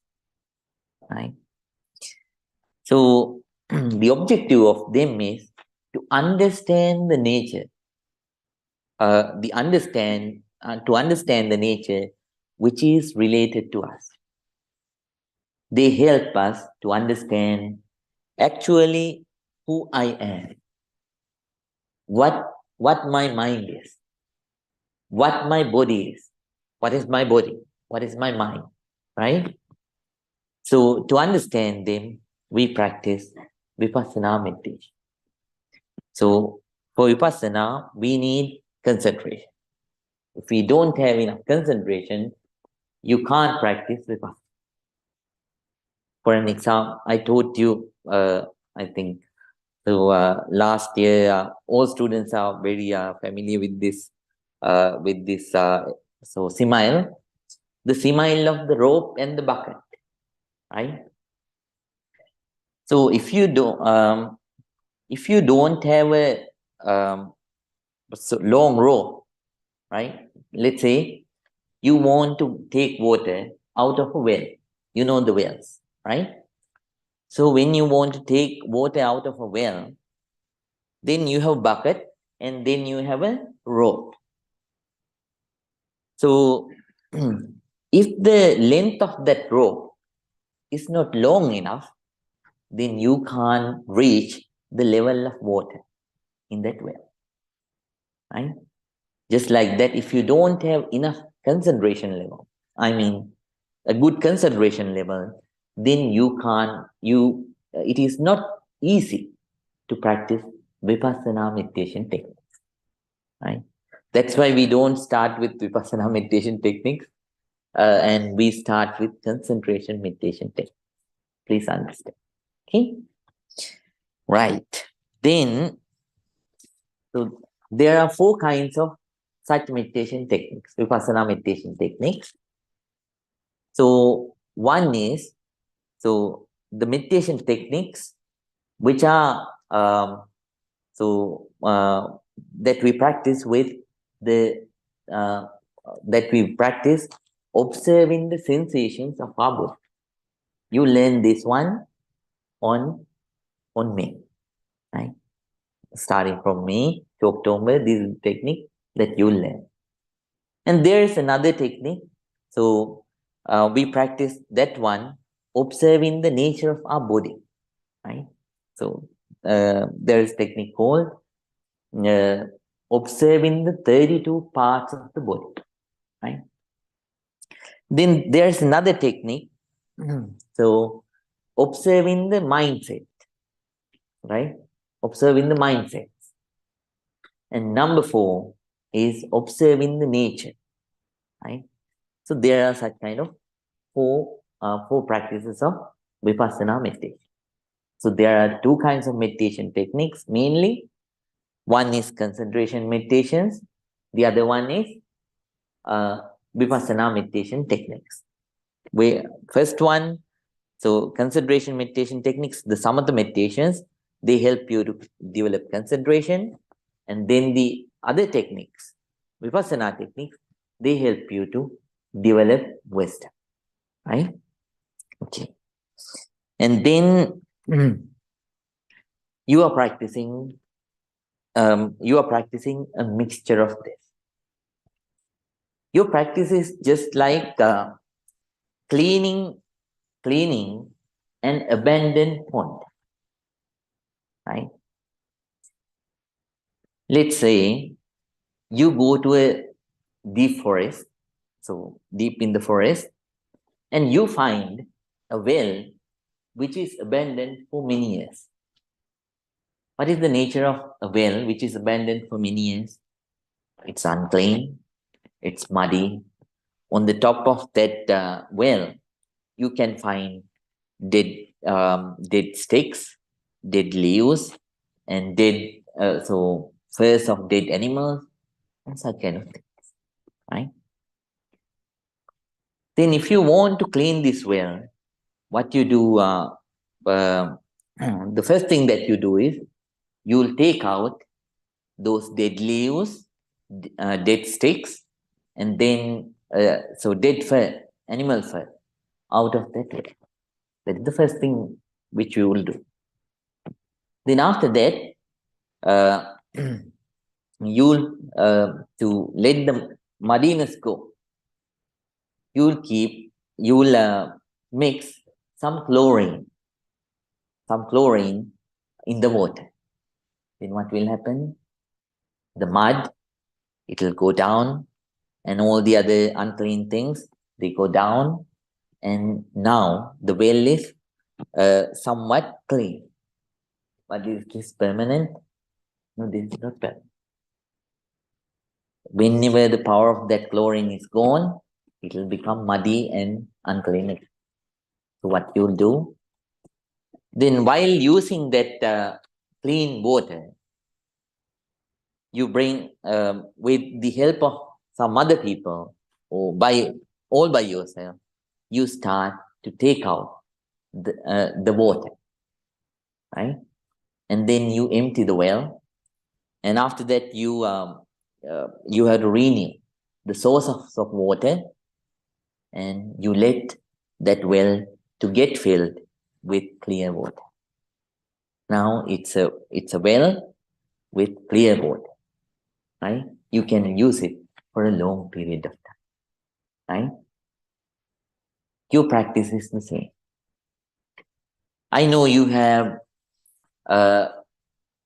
right? So the objective of them is to understand the nature, to understand the nature which is related to us. They help us to understand actually who I am, what my mind is, what my body is, what is my body, what is my mind, right? So to understand them, we practice vipassana meditation. So for vipassana, we need concentration. If we don't have enough concentration, you can't practice vipassana. For an example, I told you, I think, so last year, all students are very familiar with this, so simile, the simile of the rope and the bucket, right? So if you don't have a long rope, right? Let's say you want to take water out of a well. You know the wells, right? So when you want to take water out of a well, then you have a bucket and then you have a rope. So if the length of that rope is not long enough, then you can't reach the level of water in that well, right? Just like that, if you don't have enough concentration level, I mean, a good concentration level, then it is not easy to practice vipassana meditation techniques, right? That's why we don't start with vipassana meditation techniques, and we start with concentration meditation techniques. Please understand. Okay, right. Then, so there are 4 kinds of such meditation techniques, vipassana meditation techniques. So one is, so the meditation techniques which are that we practice with the that we practice observing the sensations of our body. You learn this one on May, right? Starting from May to October, this is the technique that you learn. And there is another technique. So we practice that one, observing the nature of our body, right? So there is technique called observing the 32 parts of the body, right? Then there's another technique. So observing the mindset, right? Observing the mindset. And number 4 is observing the nature, right? So there are such kind of four practices of vipassana meditation. So there are 2 kinds of meditation techniques mainly. One is concentration meditations. The other one is vipassana meditation techniques. First one, so concentration meditation techniques, the samatha meditations, they help you to develop concentration. And then the other techniques, vipassana techniques, they help you to develop wisdom, right? Okay. And then you are practicing a mixture of this. Your practice is just like cleaning an abandoned pond, right? Let's say you go to a deep forest, so deep in the forest, and you find a well which is abandoned for many years. What is the nature of a well which is abandoned for many years? It's unclean, it's muddy. On the top of that well, you can find dead sticks, dead leaves, and furs of dead animals, and such kind of things, right? Then if you want to clean this well, what you do, the first thing that you do is you'll take out those dead leaves, dead sticks, and then dead fur, animal fur, out of that well. That is the first thing which you will do. Then after that, you'll to let the muddiness go. You'll mix some chlorine in the water. Then what will happen? The mud, it will go down, and all the other unclean things, they go down, and now the well is somewhat clean. But is this permanent? No, this is not permanent. Whenever the power of that chlorine is gone, it will become muddy and unclean. So what you'll do, then while using that clean water, you bring with the help of some other people or all by yourself, you start to take out the water, right? And then you empty the well, and after that you have to renew the source of water, and you let that well to get filled with clear water. Now it's a well with clear water, right? You can use it for a long period of time, right? Your practice is the same. I know you have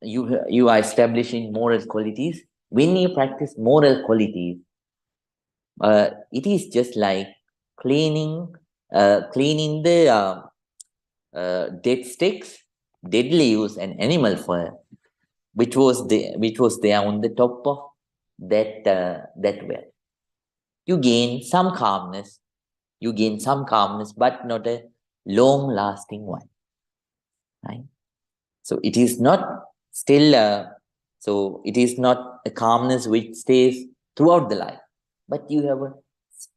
you are establishing moral qualities. When you practice moral qualities, it is just like cleaning the dead sticks, dead leaves, and animal fur, which was there on the top of that well. You gain some calmness, but not a long-lasting one, right? So it is not still. So it is not a calmness which stays throughout the life, but you have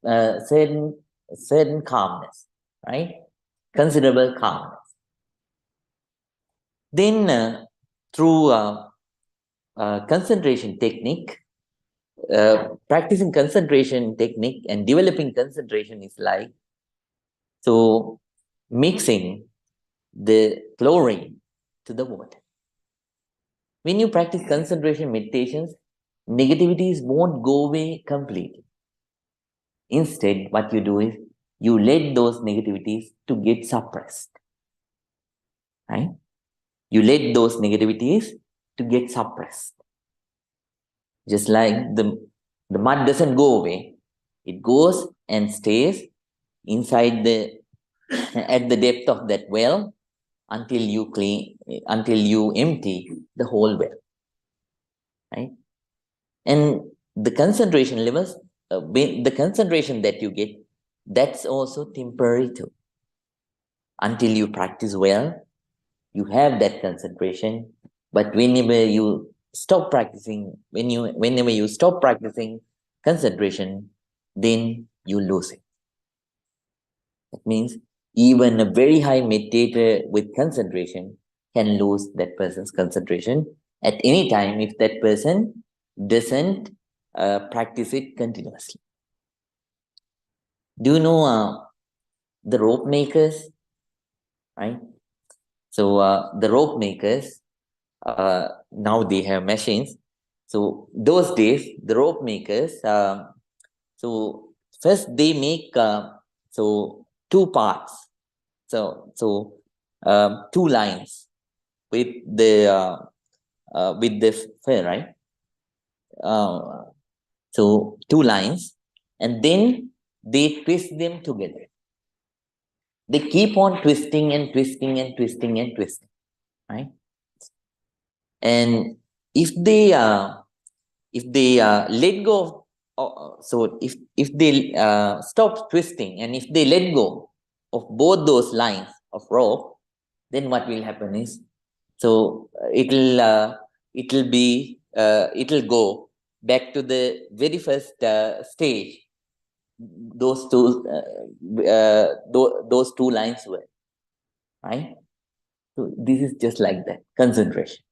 a certain calmness, right? Considerable calmness. Then through concentration technique, practicing concentration technique and developing concentration is like, so mixing the chlorine to the water. When you practice concentration meditations, negativities won't go away completely. Instead, what you do is you let those negativities to get suppressed, right? You let those negativities to get suppressed. Just like the mud doesn't go away, it goes and stays inside at the depth of that well until you empty the whole well, right? And the concentration levels, the concentration that you get, that's also temporary too. Until you practice well, you have that concentration, but whenever you stop practicing concentration, then you lose it. That means even a very high meditator with concentration can lose that person's concentration at any time if that person doesn't practice it continuously. Do you know the rope makers, right? So the rope makers, now they have machines. So those days, the rope makers, so first they make two parts. So two lines with the fur, right? So two lines, and then they twist them together. They keep on twisting and twisting and twisting and twisting, right? And if they let go so if they stop twisting, and if they let go of both those lines of rope, then what will happen is, so it'll go back to the very first stage those two lines were, right? So this is just like that concentration.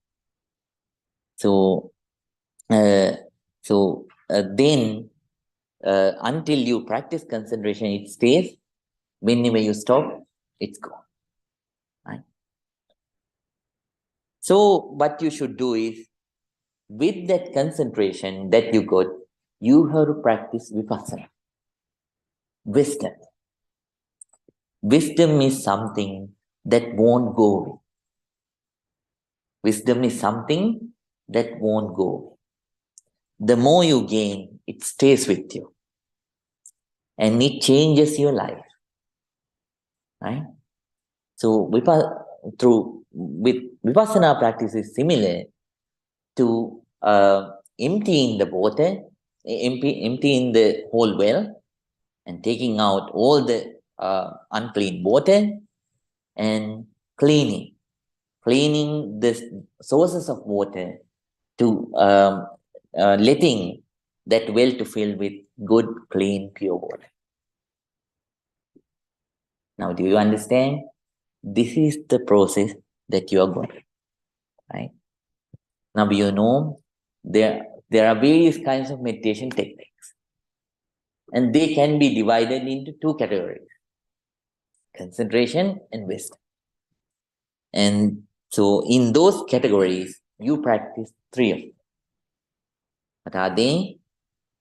So then until you practice concentration, it stays. Whenever you stop, it's gone, right? So what you should do is, with that concentration that you got, you have to practice vipassana. Wisdom. Wisdom is something that won't go away. Wisdom is something that won't go. The more you gain, it stays with you. And it changes your life. Right? So with Vipassana practice is similar to emptying the water, emptying the whole well and taking out all the unclean water and cleaning the sources of water to letting that well to fill with good, clean, pure water. Now, do you understand? This is the process that you are going through, right? Now, you know, there are various kinds of meditation techniques, and they can be divided into two categories: concentration and wisdom. And so, in those categories, you practice three of them. What are they?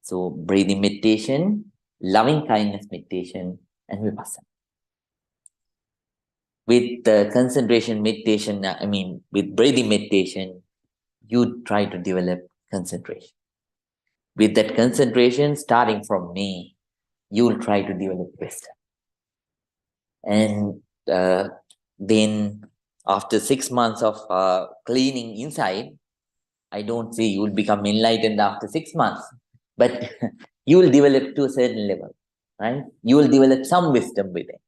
So, breathing meditation, loving kindness meditation, and vipassana. With concentration meditation, with breathing meditation, you try to develop concentration. With that concentration, starting from me, you will try to develop wisdom. And then after 6 months of cleaning inside, I don't say you will become enlightened after 6 months, but you will develop to a certain level, right? You will develop some wisdom with it.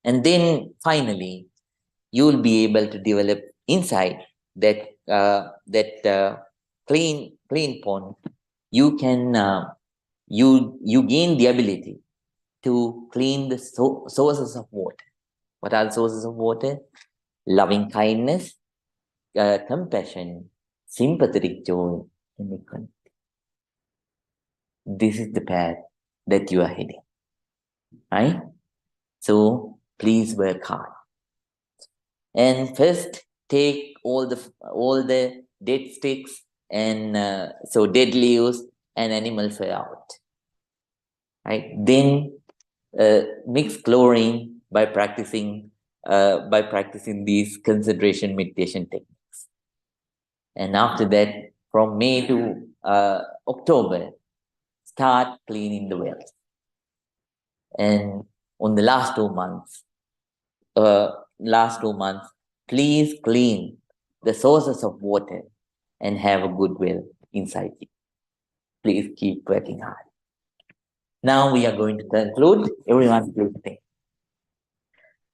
And then finally, you will be able to develop inside that clean pond. You can you gain the ability to clean the sources of water. What are the sources of water? Loving kindness, compassion, sympathetic joy, and equanimity. This is the path that you are heading, right? So please work hard. And first, take all the dead sticks and dead leaves and animal fur out. Right? Then mix chlorine by practicing these concentration meditation techniques. And after that, from May to October, start cleaning the wells. And on the last 2 months, please clean the sources of water and have a good well inside you. Please keep working hard. Now we are going to conclude. Everyone please think.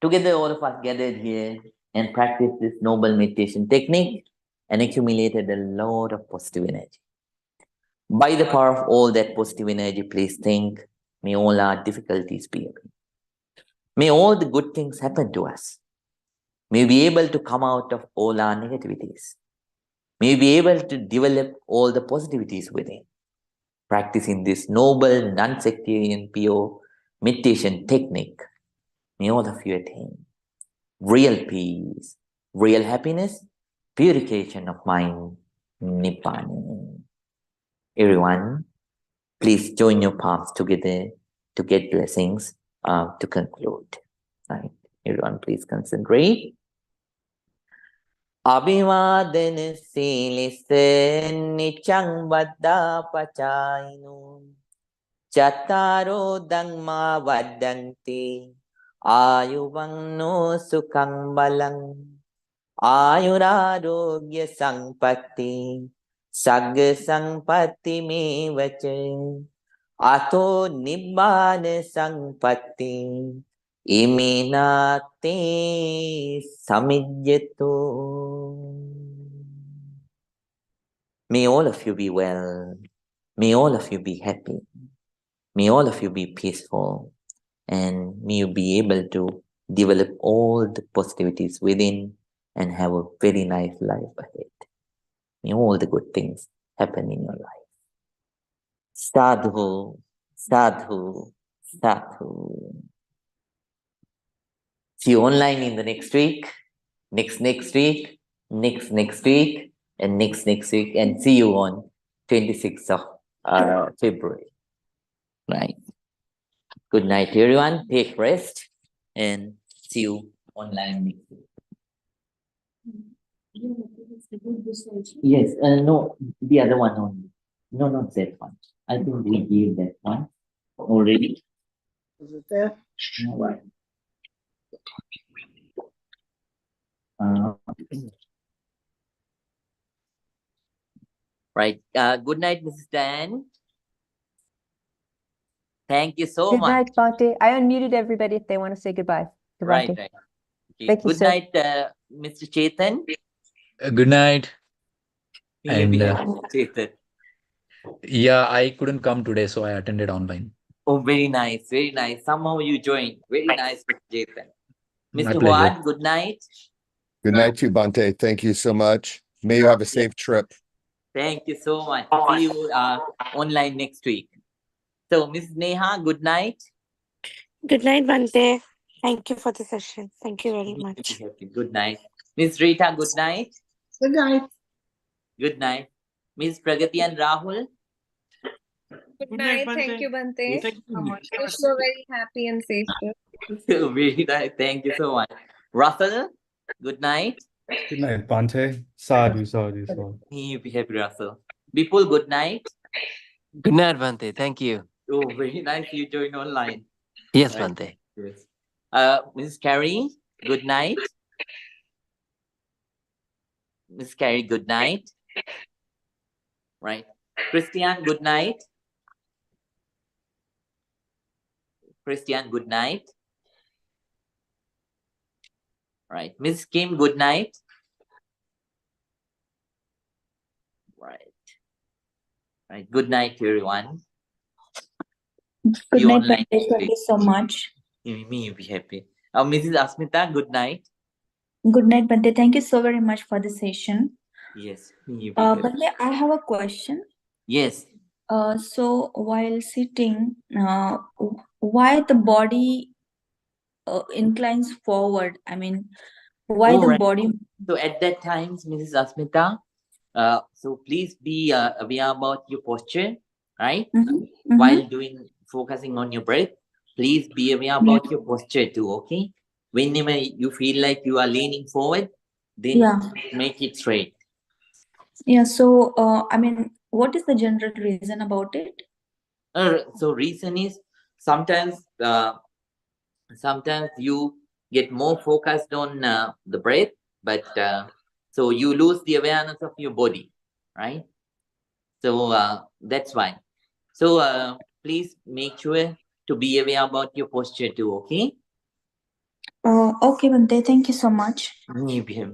Together, all of us gathered here and practiced this noble meditation technique and accumulated a lot of positive energy. By the power of all that positive energy, please think, may all our difficulties be away. May all the good things happen to us. May we be able to come out of all our negativities. May we be able to develop all the positivities within. Practicing this noble, non-sectarian, pure meditation technique, may all of you attain real peace, real happiness, purification of mind, Nibbana. Everyone, please join your palms together to get blessings to conclude. Right? Everyone, please concentrate. Abhivadana silisa nichang vaddha pachaino chattaro dhamma vaddanti ayuvanno sukhang balang ayurarogya sampatti sagga sampatti mevacha ato nibbana sampatti iminate samijjato. May all of you be well. May all of you be happy. May all of you be peaceful. And may you be able to develop all the positivities within and have a very nice life ahead. May all the good things happen in your life. Sadhu, sadhu, sadhu. See you online in the next week, next week, next week, and next week, and see you on 26th of February. Right. Good night, everyone. Take rest and see you online next week. Yes, no, the other one only. No, not that one. I think we gave that one already. Is it there? No, right. Uh, right. Good night, Mrs. Dan. Thank you so Good much. night, Bhante. I unmuted everybody if they want to say goodbye to Right, Bhante. right. Okay. Thank you, Good sir. night, Mr. Chetan. Good night. You be And happy, Chetan. yeah, I couldn't come today, so I attended online. Oh, very nice, very nice. Somehow you joined. Very nice, Mr. Chetan. My Mr. pleasure. Huad, good night. Good night to you, Bante. Thank you so much. May you have a safe trip. Thank you so much. See you online next week. So, Ms. Neha, good night. Good night, Bante. Thank you for the session. Thank you very much. Good night. Ms. Rita, good night. Good night. Good night. Ms. Pragati and Rahul. Good night. Thank you, Bante. Wish you a very happy and safe trip. Very nice. Thank you so much. Russell, good night. Good night, Bante. Sadhu, sadhu, sadhu. You be happy, Russell. Bipul, good night. Good night, Bante. Thank you. Oh, very nice you joined online. Yes, Right. Bante. Yes. Mrs. Carrie, good night. Miss Carrie, good night. Right. Christian, good night. Christian, good night. Right. Miss Kim, good night. Right. Right. Good night, everyone. Good You night, online Bante. Thank you so much. Me, you be happy. Mrs. Asmita, good night. Good night, Bante. Thank you so very much for the session. Yes, you be happy. Bante, I have a question. Yes. So while sitting, why the body inclines forward? I mean, why the Right. body? So at that time, Mrs. Asmita, so please be aware about your posture, right? While focusing on your breath, please be aware about your posture too, okay? Whenever you feel like you are leaning forward, then make it straight. Yeah. So, I mean, what is the general reason about it? So reason is sometimes you get more focused on the breath, but so you lose the awareness of your body, right? So that's why. So please make sure to be aware about your posture too, okay? Okay, Bante. Thank you so much. You be a